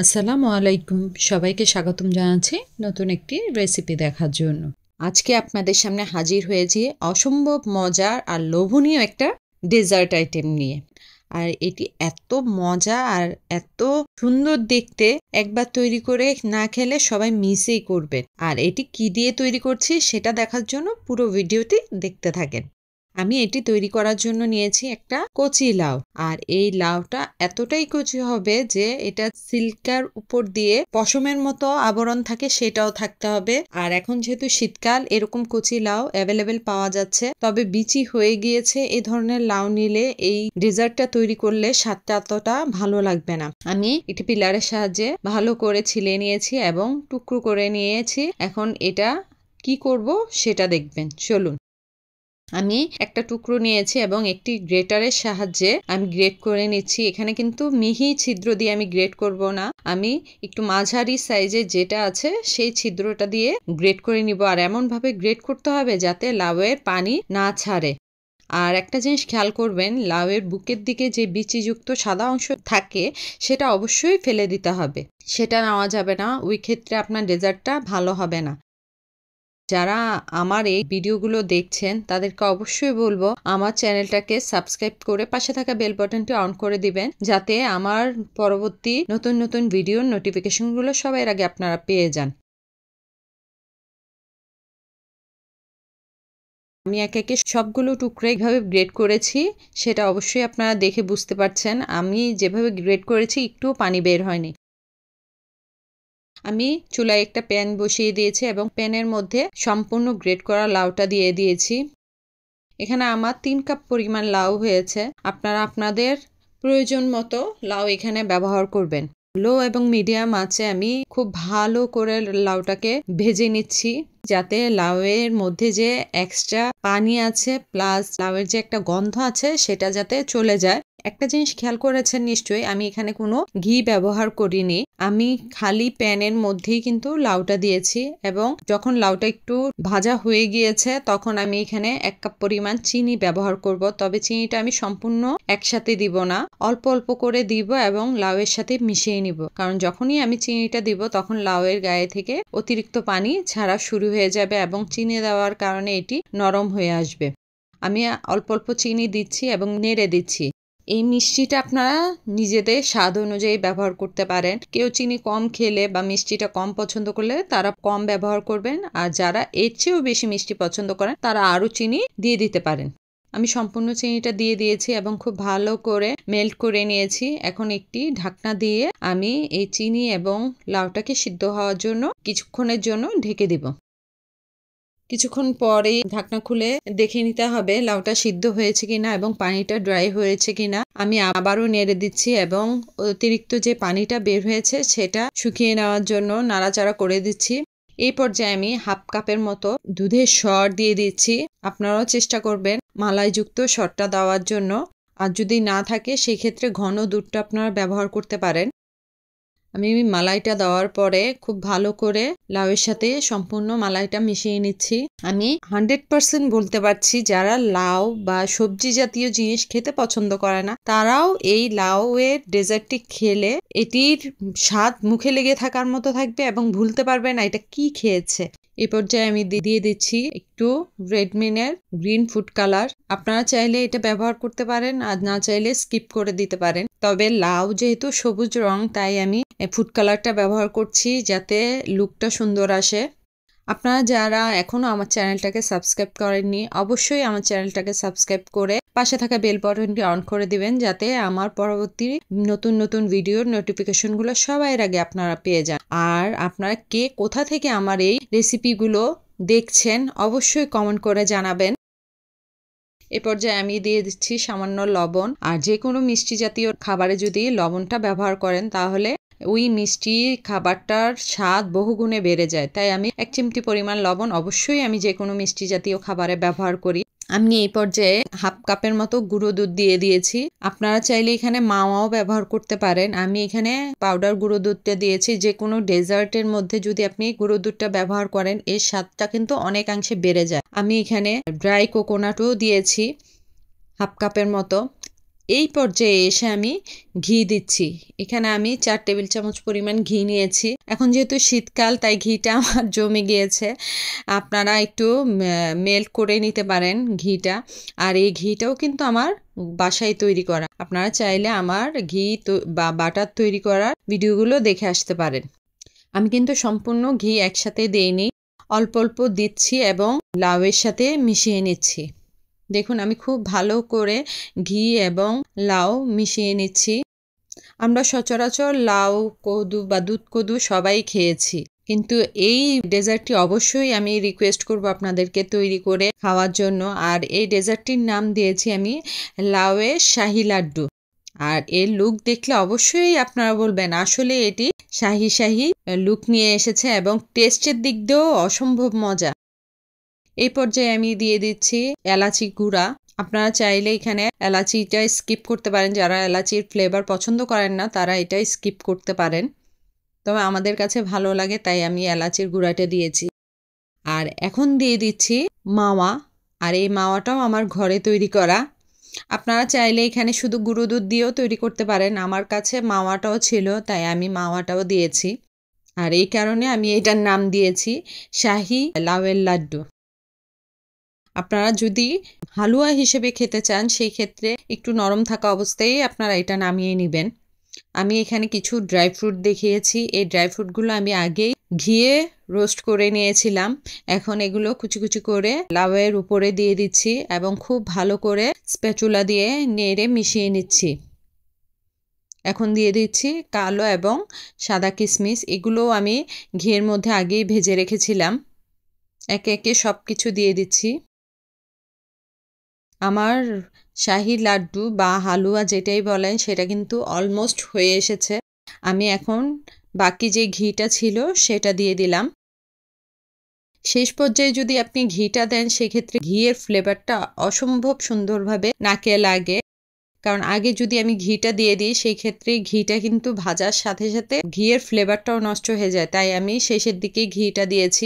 আসসালামু আলাইকুম, সবাইকে স্বাগতম জানাচ্ছি নতুন একটি রেসিপি দেখার জন্য। আজকে আপনাদের সামনে হাজির হয়েছি অসম্ভব মজার আর লোভনীয় একটা ডেজার্ট আইটেম নিয়ে। আর এটি এত মজা আর এত সুন্দর দেখতে, একবার তৈরি করে না খেলে সবাই মিসই করবেন। আর এটি কি দিয়ে তৈরি করছি সেটা দেখার জন্য পুরো ভিডিওটি দেখতে থাকেন। আমি এটি তৈরি করার জন্য নিয়েছি একটা কচি লাউ। আর এই লাউটা এতটাই কচি হবে যে এটা সিল্কার উপর দিয়ে পশমের মতো আবরণ থাকে সেটাও থাকতে হবে। আর এখন যেহেতু শীতকাল, এরকম কচি লাউ অ্যাভেলেবেল পাওয়া যাচ্ছে, তবে বিচি হয়ে গিয়েছে এই ধরনের লাউ নিলে এই ডেজার্টটা তৈরি করলে স্বাদটা এতটা ভালো লাগবে না। আমি একটি পিলারের সাহায্যে ভালো করে ছিলে নিয়েছি এবং টুকরো করে নিয়েছি। এখন এটা কি করব সেটা দেখবেন, চলুন। আমি একটা টুকরো নিয়েছি এবং একটি গ্রেটারের সাহায্যে আমি গ্রেট করে নিচ্ছি। এখানে কিন্তু মিহি ছিদ্র দিয়ে আমি গ্রেট করব না, আমি একটু মাঝারি সাইজে যেটা আছে সেই ছিদ্রটা দিয়ে গ্রেট করে নিব। আর এমনভাবে গ্রেট করতে হবে যাতে লাউয়ের পানি না ছাড়ে। আর একটা জিনিস খেয়াল করবেন, লাউয়ের বুকের দিকে যে বিচিযুক্ত সাদা অংশ থাকে সেটা অবশ্যই ফেলে দিতে হবে, সেটা নেওয়া যাবে না, ওই ক্ষেত্রে আপনার ডেজার্টটা ভালো হবে না। যারা আমার এই ভিডিওগুলো দেখছেন তাদেরকে অবশ্যই বলবো আমার চ্যানেলটাকে সাবস্ক্রাইব করে পাশে থাকা বেল বাটনটি অন করে দিবেন, যাতে আমার পরবর্তী নতুন নতুন ভিডিওর নোটিফিকেশনগুলো সবার আগে আপনারা পেয়ে যান। আমি একে একে সবগুলো টুকরো এইভাবে গ্রেড করেছি, সেটা অবশ্যই আপনারা দেখে বুঝতে পারছেন। আমি যেভাবে গ্রেড করেছি একটুও পানি বের হয়নি। আমি চুলায় একটা প্যান বসিয়ে দিয়েছি এবং প্যানের মধ্যে সম্পূর্ণ গ্রেট করা লাউটা দিয়ে দিয়েছি। এখানে আমার 3 কাপ পরিমাণ লাউ হয়েছে। আপনারা আপনাদের প্রয়োজন মতো লাউ এখানে ব্যবহার করবেন। লো এবং মিডিয়াম আঁচে আমি খুব ভালো করে লাউটাকে ভেজে নিচ্ছি, যাতে লাউয়ের মধ্যে যে এক্সট্রা পানি আছে প্লাস লাউয়ের যে একটা গন্ধ আছে সেটা যাতে চলে যায়। একটা জিনিস খেয়াল করেছেন নিশ্চয়ই, আমি এখানে কোনো ঘি ব্যবহার করিনি। আমি খালি প্যানের মধ্যেই কিন্তু লাউটা দিয়েছি এবং যখন লাউটা একটু ভাজা হয়ে গিয়েছে তখন আমি এখানে 1 কাপ পরিমাণ চিনি ব্যবহার করব। তবে চিনিটা আমি সম্পূর্ণ একসাথে দিব না, অল্প অল্প করে দিব এবং লাউয়ের সাথে মিশিয়ে নিব। কারণ যখনই আমি চিনিটা দিব তখন লাউয়ের গায়ে থেকে অতিরিক্ত পানি ছাড়া শুরু হয়ে যাবে এবং চিনি দেওয়ার কারণে এটি নরম হয়ে আসবে। আমি অল্প অল্প চিনি দিচ্ছি এবং নেড়ে দিচ্ছি। এই মিষ্টিটা আপনারা নিজেদের স্বাদ অনুযায়ী ব্যবহার করতে পারেন। কেউ চিনি কম খেলে বা মিষ্টিটা কম পছন্দ করলে তারা কম ব্যবহার করবেন, আর যারা এর চেয়েও বেশি মিষ্টি পছন্দ করেন তারা আরও চিনি দিয়ে দিতে পারেন। আমি সম্পূর্ণ চিনিটা দিয়ে দিয়েছি এবং খুব ভালো করে মেল্ট করে নিয়েছি। এখন একটি ঢাকনা দিয়ে আমি এই চিনি এবং লাউটাকে সিদ্ধ হওয়ার জন্য কিছুক্ষণের জন্য ঢেকে দিব। কিছুক্ষণ পরেই ঢাকনা খুলে দেখে নিতে হবে লাউটা সিদ্ধ হয়েছে কিনা এবং পানিটা ড্রাই হয়েছে কিনা। আমি আবারও নেড়ে দিচ্ছি এবং অতিরিক্ত যে পানিটা বের হয়েছে সেটা শুকিয়ে নেওয়ার জন্য নাড়াচাড়া করে দিচ্ছি। এই পর্যায়ে আমি হাফ কাপের মতো দুধের সর দিয়ে দিচ্ছি। আপনারাও চেষ্টা করবেন মালাইযুক্ত সরটা দেওয়ার জন্য, আর যদি না থাকে সেই ক্ষেত্রে ঘন দুধটা আপনারা ব্যবহার করতে পারেন। আমি মালাইটা দেওয়ার পরে খুব ভালো করে লাউয়ের সাথে সম্পূর্ণ মালাইটা মিশিয়ে নিচ্ছি। আমি 100% বলতে পারছি যারা লাউ বা সবজি জাতীয় জিনিস খেতে পছন্দ করে না তারাও এই লাউয়ের ডেজার্টটি খেলে এটির স্বাদ মুখে লেগে থাকার মতো থাকবে এবং ভুলতে পারবে না এটা কি খেয়েছে। এই পর্যায়ে আমি দিয়ে দিচ্ছি একটু রেডমিনের গ্রিন ফুড কালার। আপনারা চাইলে এটা ব্যবহার করতে পারেন, আর না চাইলে স্কিপ করে দিতে পারেন। তবে লাউ যেহেতু সবুজ রং তাই আমি ফুড কালারটা ব্যবহার করছি যাতে লুকটা সুন্দর আসে। আপনারা যারা এখনো আমার চ্যানেলটাকে সাবস্ক্রাইব করেননি অবশ্যই আমার চ্যানেলটাকে সাবস্ক্রাইব করে পাশে থাকা বেল বাটনটি অন করে দিবেন, যাতে আমার পরবর্তী নতুন নতুন ভিডিওর নোটিফিকেশনগুলো সবার আগে আপনারা পেয়ে যান। আর আপনারা কে কোথা থেকে আমার এই রেসিপিগুলো দেখছেন অবশ্যই কমেন্ট করে জানাবেন। এ পর্যায়ে আমি দিয়ে দিচ্ছি সামান্য লবণ। আর যে কোনো মিষ্টি জাতীয় খাবারে যদি লবণটা ব্যবহার করেন তাহলে ওই মিষ্টি খাবারটার স্বাদ বহুগুণে বেড়ে যায়। তাই আমি 1 চিমটি পরিমাণ লবণ অবশ্যই আমি যে কোনো মিষ্টি জাতীয় খাবারে ব্যবহার করি। আমি এই পর্যায়ে হাফ কাপের মতো গুঁড়ো দুধ দিয়ে দিয়েছি। আপনারা চাইলে এখানে মাওয়াও ব্যবহার করতে পারেন। আমি এখানে পাউডার গুঁড়ো দুধটা দিয়েছি। যে কোনো ডেজার্টের মধ্যে যদি আপনি গুঁড়ো দুধটা ব্যবহার করেন এর স্বাদটা কিন্তু অনেকাংশে বেড়ে যায়। আমি এখানে ড্রাই কোকোনাটও দিয়েছি হাফ কাপের মতো। এই পর্যায়ে এসে আমি ঘি দিচ্ছি। এখানে আমি 4 টেবিল চামচ পরিমাণ ঘি নিয়েছি। এখন যেহেতু শীতকাল তাই ঘিটা আমার জমে গিয়েছে। আপনারা একটু মেল্ট করে নিতে পারেন ঘিটা। আর এই ঘিটাও কিন্তু আমার বাসায় তৈরি করা। আপনারা চাইলে আমার ঘি বা বাটার তৈরি করার ভিডিওগুলো দেখে আসতে পারেন। আমি কিন্তু সম্পূর্ণ ঘি একসাথে দেইনি, অল্প অল্প দিচ্ছি এবং লাউয়ের সাথে মিশিয়ে নিচ্ছি। দেখুন আমি খুব ভালো করে ঘি এবং লাউ মিশিয়ে নিচ্ছি। আমরা সচরাচর লাউ কদু বা দুধ কদু সবাই খেয়েছি, কিন্তু এই ডেজার্টটি অবশ্যই আমি রিকোয়েস্ট করব আপনাদেরকে তৈরি করে খাওয়ার জন্য। আর এই ডেজার্টটির নাম দিয়েছি আমি লাউয়ের শাহী লাড্ডু। আর এর লুক দেখলে অবশ্যই আপনারা বলবেন আসলে এটি শাহী শাহী লুক নিয়ে এসেছে এবং টেস্টের দিক দিয়েও অসম্ভব মজা। এই পর্যায়ে আমি দিয়ে দিচ্ছি এলাচি গুঁড়া। আপনারা চাইলে এখানে এলাচিটা স্কিপ করতে পারেন, যারা এলাচির ফ্লেভার পছন্দ করেন না তারা এটা স্কিপ করতে পারেন, তবে আমাদের কাছে ভালো লাগে তাই আমি এলাচির গুঁড়াটা দিয়েছি। আর এখন দিয়ে দিচ্ছি মাওয়া। আর এই মাওয়াটাও আমার ঘরে তৈরি করা। আপনারা চাইলে এখানে শুধু গুঁড়ো দুধ দিয়েও তৈরি করতে পারেন, আমার কাছে মাওয়াটাও ছিল তাই আমি মাওয়াটাও দিয়েছি। আর এই কারণে আমি এটার নাম দিয়েছি শাহী লাউয়ের লাড্ডু। আপনারা যদি হালুয়া হিসেবে খেতে চান সেই ক্ষেত্রে একটু নরম থাকা অবস্থায় আপনারা এটা নামিয়ে নেবেন। আমি এখানে কিছু ড্রাই ফ্রুট দেখিয়েছি। এই ড্রাই ফ্রুটগুলো আমি আগেই ঘিয়ে রোস্ট করে নিয়েছিলাম। এখন এগুলো কুচি কুচি করে লাউয়ের উপরে দিয়ে দিচ্ছি এবং খুব ভালো করে স্প্যাচুলা দিয়ে নেড়ে মিশিয়ে নিচ্ছি। এখন দিয়ে দিচ্ছি কালো এবং সাদা কিশমিশ, এগুলোও আমি ঘিয়ের মধ্যে আগেই ভেজে রেখেছিলাম। একে একে সব কিছু দিয়ে দিচ্ছি। আমার শাহী লাড্ডু বা হালুয়া যেটাই বলেন সেটা কিন্তু অলমোস্ট হয়ে এসেছে। আমি এখন বাকি যে ঘিটা ছিল সেটা দিয়ে দিলাম। শেষ পর্যায়ে যদি আপনি ঘিটা দেন সেক্ষেত্রে ঘিয়ের ফ্লেভারটা অসম্ভব সুন্দরভাবে নাকে লাগে, কারণ আগে যদি আমি ঘিটা দিয়ে দিই সেই ক্ষেত্রে ঘিটা কিন্তু ভাজার সাথে সাথে ঘিয়ের ফ্লেভারটাও নষ্ট হয়ে যায়, তাই আমি শেষের দিকে ঘিটা দিয়েছি।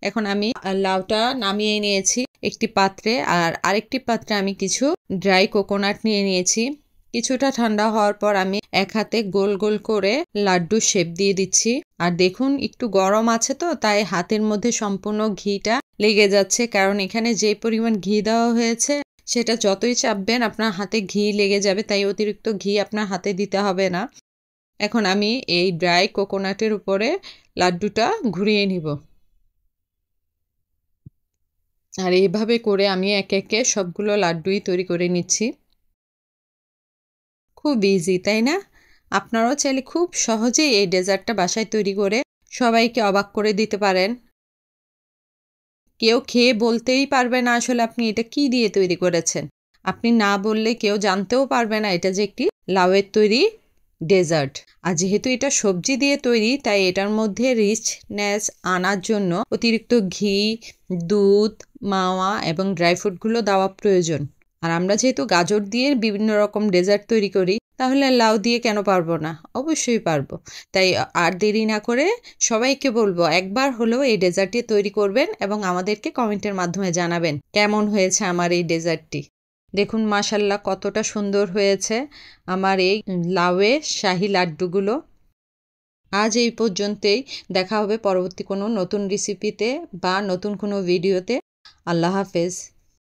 এখন আমি লাউটা নামিয়ে নিয়েছি একটি পাত্রে, আর আরেকটি পাত্রে আমি কিছু ড্রাই কোকোনাট নিয়ে নিয়েছি। কিছুটা ঠান্ডা হওয়ার পর আমি এক হাতে গোল গোল করে লাড্ডু শেপ দিয়ে দিচ্ছি। আর দেখুন একটু গরম আছে তো তাই হাতের মধ্যে সম্পূর্ণ ঘিটা লেগে যাচ্ছে, কারণ এখানে যে পরিমাণ ঘি দেওয়া হয়েছে সেটা যতই চাপবেন আপনার হাতে ঘি লেগে যাবে, তাই অতিরিক্ত ঘি আপনার হাতে দিতে হবে না। এখন আমি এই ড্রাই কোকোনাটের উপরে লাড্ডুটা ঘুরিয়ে নিব। আর এইভাবে করে আমি একে একে সবগুলো লাড্ডুই তৈরি করে নিচ্ছি। খুব ইজি তাই না? আপনারাও চাইলে খুব সহজেই এই ডেজার্টটা বাসায় তৈরি করে সবাইকে অবাক করে দিতে পারেন। কেউ খেয়ে বলতেই পারবে না আসলে আপনি এটা কি দিয়ে তৈরি করেছেন। আপনি না বললে কেউ জানতেও পারবে না এটা যে একটি লাউয়ের তৈরি ডেজার্ট। আর যেহেতু এটা সবজি দিয়ে তৈরি তাই এটার মধ্যে রিচনেস আনার জন্য অতিরিক্ত ঘি, দুধ, মাওয়া এবং ড্রাই ফ্রুটগুলো দেওয়া প্রয়োজন। আর আমরা যেহেতু গাজর দিয়ে বিভিন্ন রকম ডেজার্ট তৈরি করি, তাহলে লাউ দিয়ে কেন পারবো না? অবশ্যই পারবো। তাই আর দেরি না করে সবাইকে বলবো একবার হলেও এই ডেজার্টটি তৈরি করবেন এবং আমাদেরকে কমেন্টের মাধ্যমে জানাবেন কেমন হয়েছে আমার এই ডেজার্টটি। দেখুন মাশাল্লাহ কতটা সুন্দর হয়েছে আমার এই লাউয়ের শাহী লাড্ডুগুলো। আজ এই পর্যন্তই, দেখা হবে পরবর্তী কোনো নতুন রেসিপিতে বা নতুন কোনো ভিডিওতে। আল্লাহ হাফেজ।